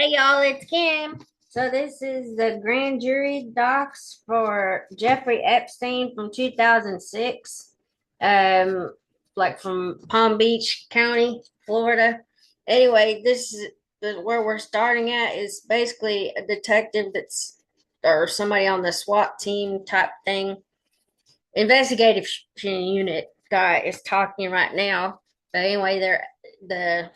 Hey y'all, it's Kim. So this is the grand jury docs for Jeffrey Epstein from 2006, um, like from Palm Beach County, Florida. Anyway, this is where we're starting at is basically a detective or somebody on the SWAT team type thing. Investigative unit guy is talking right now. But anyway, the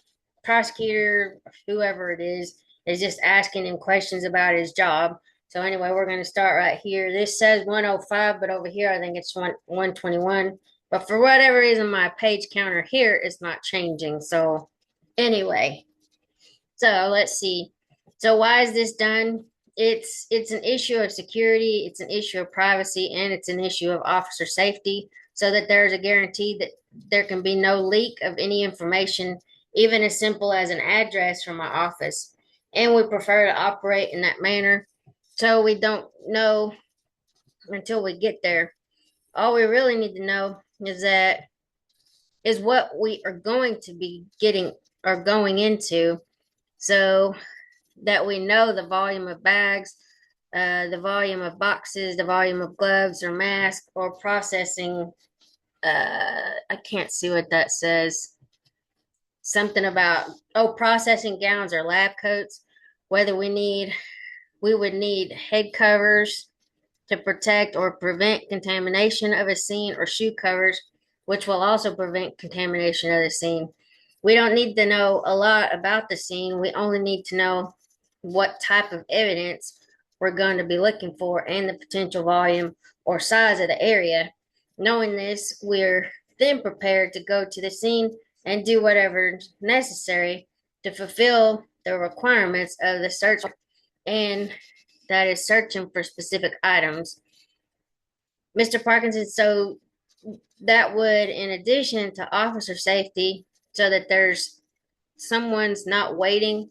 prosecutor, whoever it is just asking him questions about his job. So anyway, we're going to start right here. This says 105, but over here I think it's 121. But for whatever reason, my page counter here is not changing. So anyway, so let's see. So why is this done? It's an issue of security, it's an issue of privacy, and it's an issue of officer safety, so that there's a guarantee that there can be no leak of any information, even as simple as an address from my office. And we prefer to operate in that manner, so we don't know until we get there. All we really need to know is what we are going to be getting or going into, so that we know the volume of bags, the volume of boxes, the volume of gloves or masks or processing. I can't see what that says. Something about, processing gowns or lab coats, whether we would need head covers to protect or prevent contamination of a scene, or shoe covers, which will also prevent contamination of the scene. We don't need to know a lot about the scene. We only need to know what type of evidence we're going to be looking for and the potential volume or size of the area. Knowing this, we're then prepared to go to the scene and do whatever is necessary to fulfill the requirements of the search, and that is searching for specific items. Mr. Parkinson, so that would, in addition to officer safety, so that there's someone's not waiting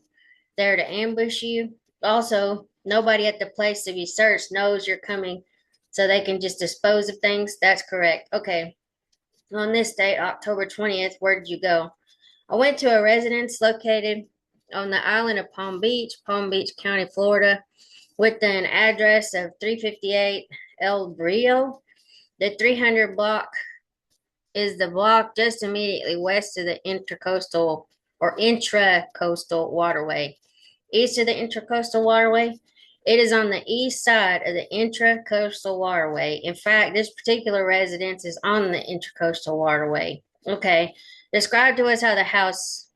there to ambush you. Also, nobody at the place to be searched knows you're coming, so they can just dispose of things. That's correct. Okay. On this date, October 20th, where did you go? I went to a residence located on the island of Palm Beach County, Florida, with an address of 358 El Brillo. The 300 block is the block just immediately west of the intracoastal waterway. East of the intracoastal waterway, it is on the east side of the intracoastal waterway. In fact, this particular residence is on the intracoastal waterway. Okay. Describe to us how the house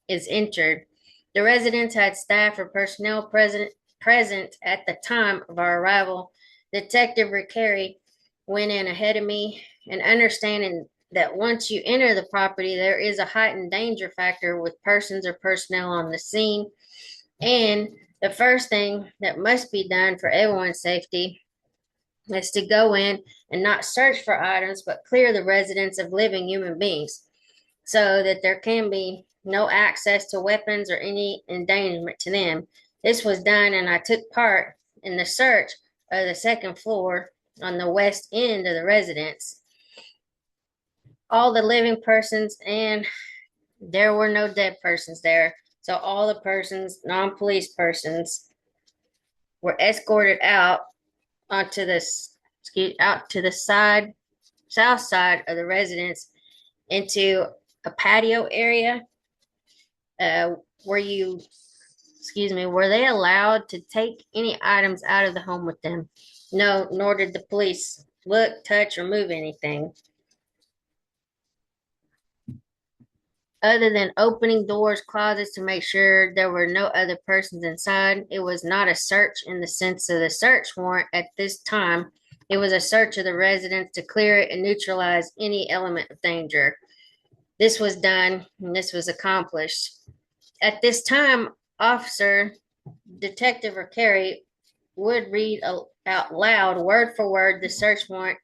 is entered. The residence had staff or personnel present at the time of our arrival. Detective Ricari went in ahead of me, and understanding that once you enter the property, there is a heightened danger factor with persons or personnel on the scene. And the first thing that must be done for everyone's safety is to go in and not search for items, but clear the residence of living human beings, so that there can be no access to weapons or any endangerment to them. This was done, and I took part in the search of the second floor on the west end of the residence. All the living persons, and there were no dead persons there. So all the persons, non-police persons, were escorted out onto this out to the south side of the residence into a patio area. Uh, were you, were they allowed to take any items out of the home with them? No, nor did the police look, touch, or move anything. Other than opening doors, closets to make sure there were no other persons inside. It was not a search in the sense of the search warrant at this time. It was a search of the residence to clear it and neutralize any element of danger. This was done, and this was accomplished. At this time, Officer Detective Ricari would read out loud, word for word, the search warrant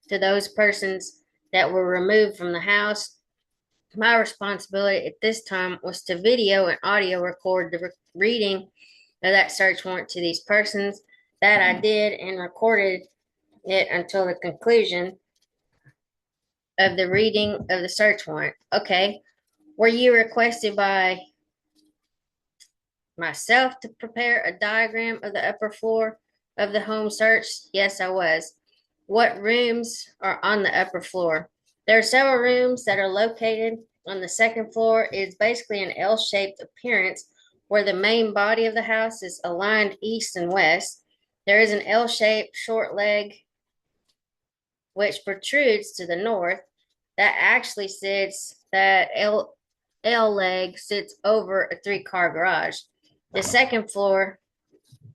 to those persons that were removed from the house. My responsibility at this time was to video and audio record the reading of that search warrant to these persons. That I did, and recorded it until the conclusion of the reading of the search warrant. Okay. Were you requested by myself to prepare a diagram of the upper floor of the home search? Yes, I was. What rooms are on the upper floor? There are several rooms that are located on the second floor. It's basically an L-shaped appearance where the main body of the house is aligned east and west. There is an L-shaped short leg which protrudes to the north. That L leg sits over a three-car garage. The second floor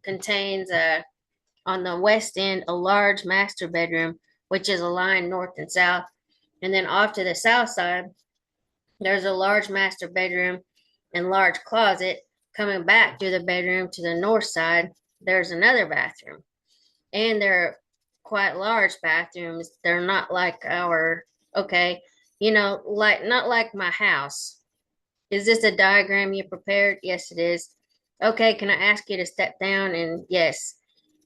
contains on the west end a large master bedroom, which is aligned north and south. And then off to the south side, there's a large master bedroom and large closet. Coming back through the bedroom to the north side, there's another bathroom. And they're quite large bathrooms. They're not like okay, like not like my house. Is this a diagram you prepared? Yes, it is. Okay, can I ask you to step down and yes,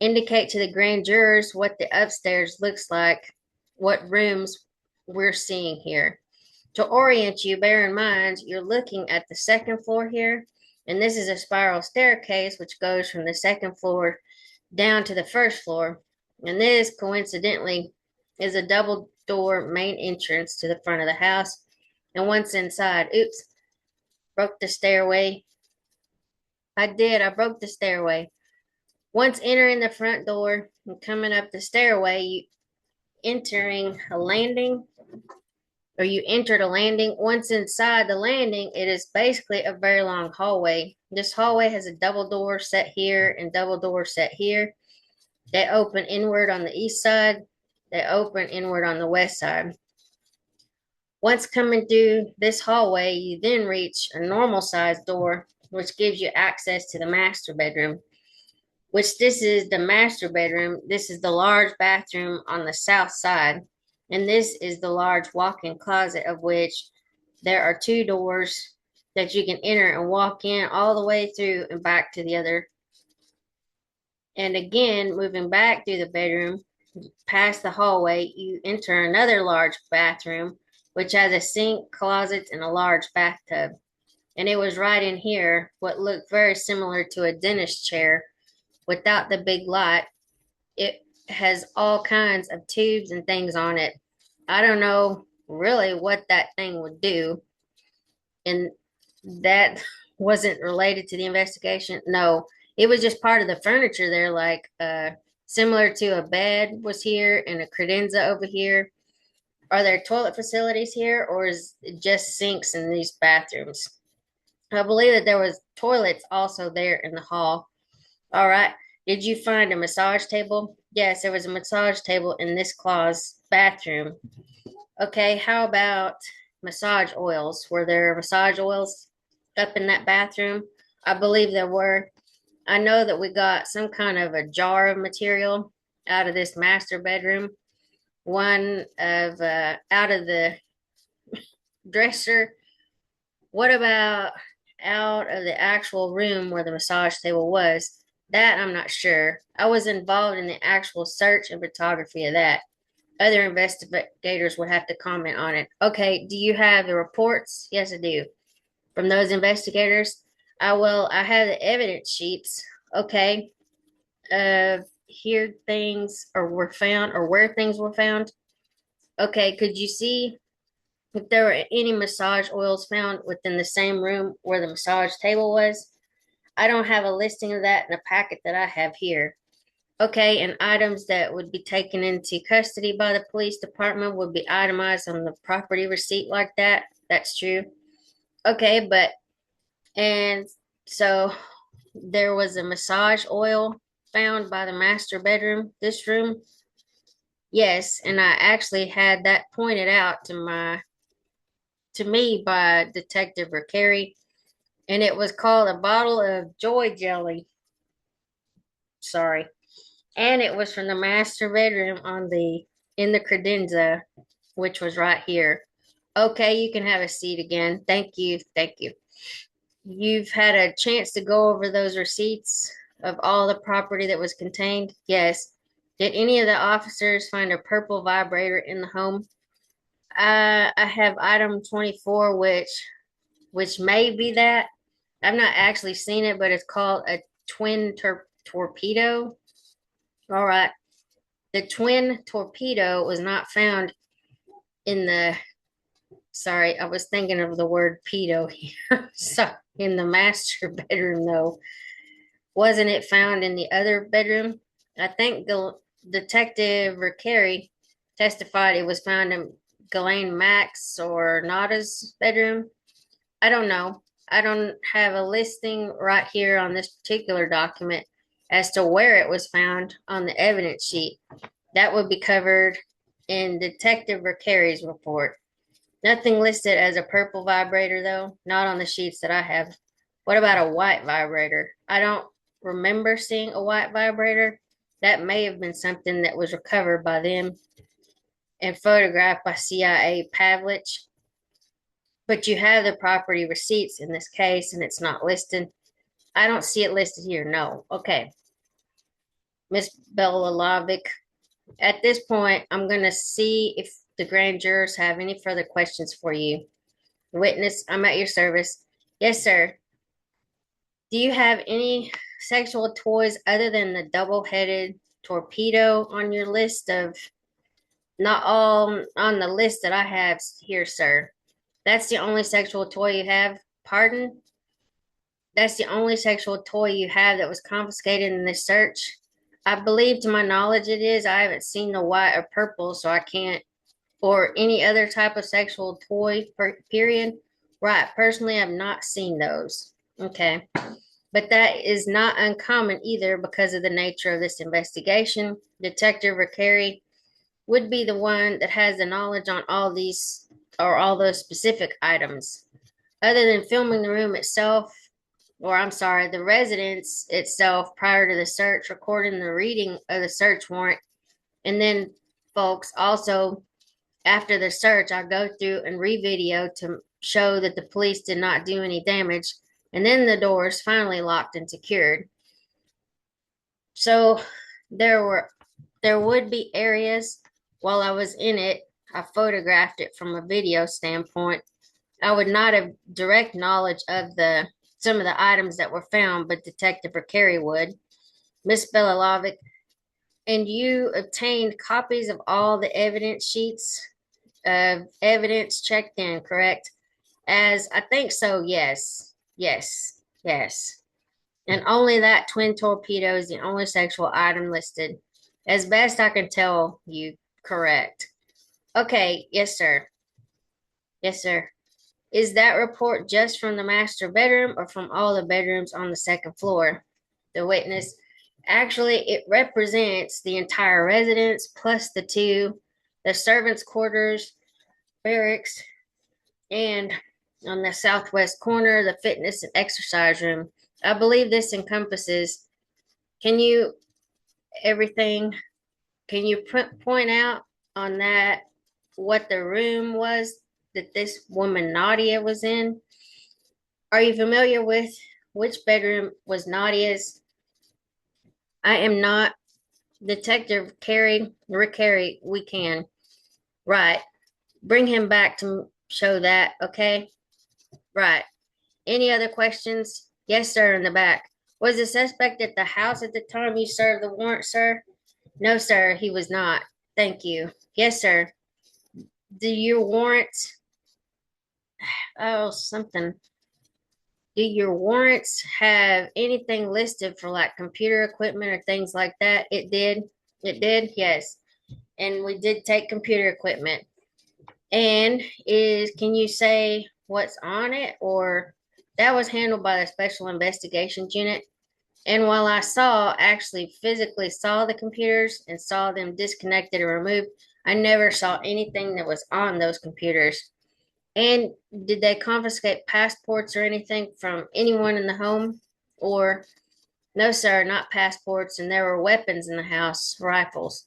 indicate to the grand jurors what the upstairs looks like, what rooms we're seeing here. To orient you, bear in mind you're looking at the second floor here, and this is a spiral staircase which goes from the second floor down to the first floor. And this, coincidentally, is a double door main entrance to the front of the house. And once inside, oops, broke the stairway. I did, I broke the stairway. Once entering the front door and coming up the stairway, you entering a landing or you entered a landing. Once inside the landing, it is basically a very long hallway. This hallway has a double door set here and double door set here. They open inward on the east side. They open inward on the west side. Once coming through this hallway, you then reach a normal sized door, which gives you access to the master bedroom, which this is the master bedroom. This is the large bathroom on the south side. And this is the large walk-in closet, of which there are two doors that you can enter and walk in all the way through and back to the other. And again, moving back through the bedroom, past the hallway, you enter another large bathroom, which has a sink, closet, and a large bathtub. And it was right in here, what looked very similar to a dentist chair without the big light. It has all kinds of tubes and things on it. I don't know really what that thing would do. And that wasn't related to the investigation. No, it was just part of the furniture there, like similar to a bed was here and a credenza over here. Are there toilet facilities here, or is it just sinks in these bathrooms? I believe that there was toilets also there in the hall. All right. Did you find a massage table? Yes, there was a massage table in this closet bathroom. Okay, how about massage oils? Were there massage oils up in that bathroom? I believe there were. I know that we got some kind of a jar of material out of this master bedroom. One of out of the dresser. What about out of the actual room where the massage table was? That I'm not sure. I was involved in the actual search and photography of that. Other investigators would have to comment on it. Okay, do you have the reports? Yes, I do. From those investigators? I have the evidence sheets. Okay. Here things or were found or where things were found. Okay, could you see if there were any massage oils found within the same room where the massage table was? I don't have a listing of that in the packet that I have here. Okay, and items that would be taken into custody by the police department would be itemized on the property receipt like that. That's true. Okay, and so there was a massage oil found by the master bedroom, this room. Yes, and I actually had that pointed out to me by Detective Ricari, and it was called a bottle of joy jelly. Sorry. And it was from the master bedroom in the credenza, which was right here. Okay, you can have a seat again. Thank you. Thank you. You've had a chance to go over those receipts of all the property that was contained? Yes. Did any of the officers find a purple vibrator in the home? I have item 24, which may be that. I've not actually seen it, but it's called a twin torpedo. All right. The twin torpedo was not found in the, sorry, I was thinking of the word pedo here. So in the master bedroom, though. Wasn't it found in the other bedroom? I think Detective Ricari testified it was found in Ghislaine Max or Nada's bedroom. I don't know. I don't have a listing right here on this particular document as to where it was found on the evidence sheet. That would be covered in Detective Ricari's report. Nothing listed as a purple vibrator, though, not on the sheets that I have. What about a white vibrator? I don't remember seeing a white vibrator. That may have been something that was recovered by them and photographed by CIA Pavlich. But you have the property receipts in this case, and it's not listed. I don't see it listed here. No. Okay. Miss Belalovic, at this point, I'm going to see if the grand jurors have any further questions for you. Witness, I'm at your service. Yes, sir. Do you have any sexual toys other than the double-headed torpedo on your list of, not all on the list that I have here, sir? That's the only sexual toy you have? Pardon? That's the only sexual toy you have that was confiscated in this search? I believe, to my knowledge, it is. I haven't seen the white or purple, so I can't, or any other type of sexual toy, period. Right. Personally, I've not seen those. Okay. But that is not uncommon either because of the nature of this investigation. Detective Ricari would be the one that has the knowledge on all these or all those specific items. Other than filming the room itself, or I'm sorry, the residence itself prior to the search, recording the reading of the search warrant, and then, folks, also after the search, I go through and re-video to show that the police did not do any damage, and then the doors finally locked and secured. So there would be areas while I was in it. I photographed it from a video standpoint. I would not have direct knowledge of the some of the items that were found, but Detective Ricari would. Miss Belalovic, and you obtained copies of all the evidence sheets of evidence checked in, correct? As I think so, yes. Yes. Yes. And only that twin torpedo is the only sexual item listed. As best I can tell you, correct. Okay, yes, sir. Yes, sir. Is that report just from the master bedroom or from all the bedrooms on the second floor? The witness, actually, it represents the entire residence plus the servants' quarters, barracks, and on the southwest corner, the fitness and exercise room. I believe this encompasses, can you, everything, can you point out on that what the room was that this woman Nadia was in? Are you familiar with which bedroom was Nadia's? I am not. Detective Rick Carey, we can. Right. Bring him back to show that, okay? Right. Any other questions? Yes, sir, in the back. Was the suspect at the house at the time you served the warrant, sir? No, sir, he was not. Thank you. Yes, sir. Do your warrants, oh, something. Do your warrants have anything listed for like computer equipment or things like that? It did. It did, yes. And we did take computer equipment. And can you say what's on it, or that was handled by the Special Investigations Unit? And while I actually physically saw the computers and saw them disconnected and removed, I never saw anything that was on those computers. And did they confiscate passports or anything from anyone in the home? Or no, sir, not passports. And there were weapons in the house, rifles.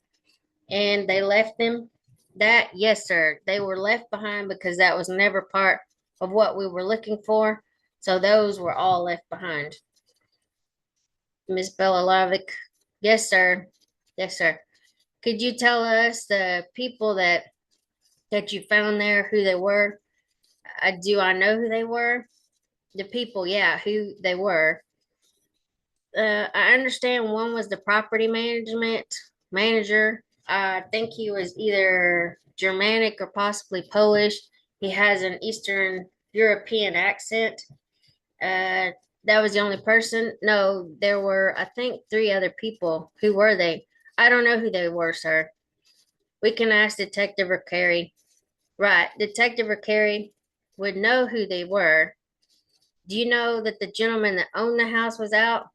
And they left them. That, yes, sir, they were left behind because that was never part of what we were looking for. So those were all left behind. Miss Belalovic, yes, sir. Yes, sir. Could you tell us the people that you found there, who they were? Do I know who they were? The people, yeah, who they were. I understand one was the property management manager. I think he was either Germanic or possibly Polish. He has an Eastern European accent. Uh, that was the only person. No, there were, I think, three other people. Who were they? I don't know who they were, sir. We can ask Detective Carey. Right, Detective Carey would know who they were. Do you know that the gentleman that owned the house was out?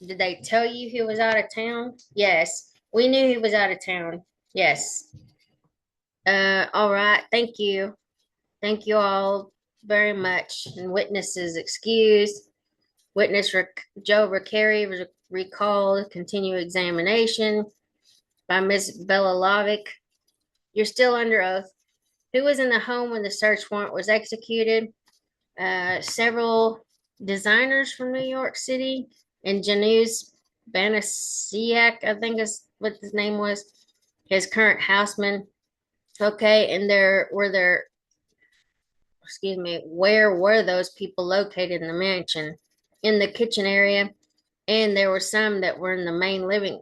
Did they tell you he was out of town? Yes, we knew he was out of town. Yes. All right. Thank you. Thank you all very much. And witnesses excused. Witness Joe Ricari was recalled. Continue examination by Miss Bella Lovick. You're still under oath. Who was in the home when the search warrant was executed? Several designers from New York City and Janusz Banasiak, I think is what his name was, his current houseman. Okay, and where were those people located in the mansion? In the kitchen area, and there were some that were in the main living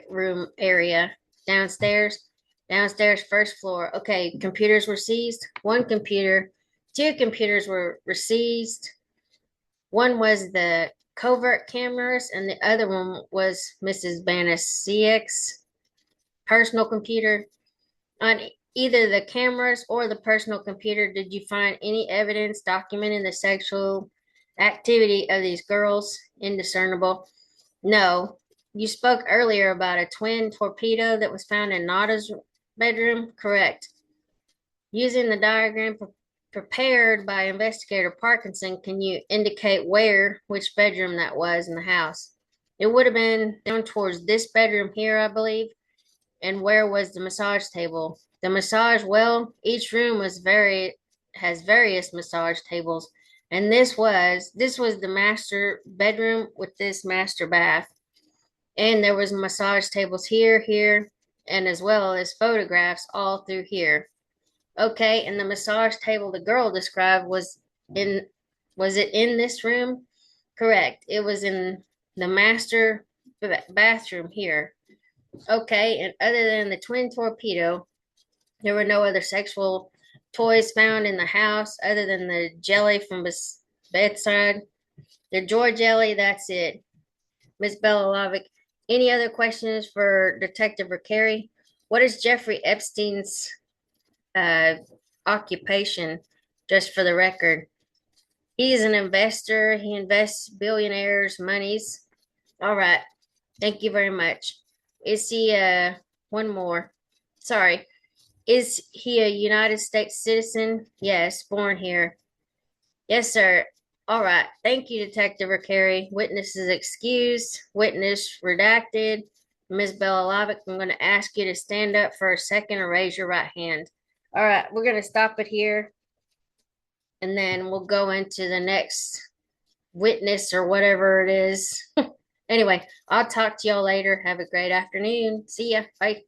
room area downstairs. Downstairs, first floor. Okay, computers were seized. One computer, two computers were seized. One was the covert cameras, and the other one was Mrs. Banasiak's personal computer. On either the cameras or the personal computer, did you find any evidence documenting the sexual activity of these girls? Indiscernible. No. You spoke earlier about a twin torpedo that was found in Nada's bedroom. Correct. Using the diagram prepared by investigator Parkinson, can you indicate which bedroom that was in the house? It would have been down towards this bedroom here, I believe. And where was the massage table? The massage, well, each room has various massage tables. And this was the master bedroom with this master bath. And there was massage tables here, and as well as photographs all through here. Okay, and the massage table the girl described was it in this room? Correct. It was in the master bathroom here. Okay, and other than the twin torpedo, there were no other sexual toys found in the house other than the jelly from bedside. The joy jelly, that's it. Miss Belalovic, any other questions for Detective Ricari? What is Jeffrey Epstein's uh, occupation, just for the record? He's an investor. He invests billionaires' monies. All right. Thank you very much. Is he one more? Sorry. Is he a United States citizen? Yes, born here. Yes, sir. All right. Thank you, Detective Ricari. Witnesses excused. Witness redacted. Ms. Belalovic, I'm going to ask you to stand up for a second and raise your right hand. All right, we're going to stop it here, and then we'll go into the next witness or whatever it is. Anyway, I'll talk to y'all later. Have a great afternoon. See ya. Bye.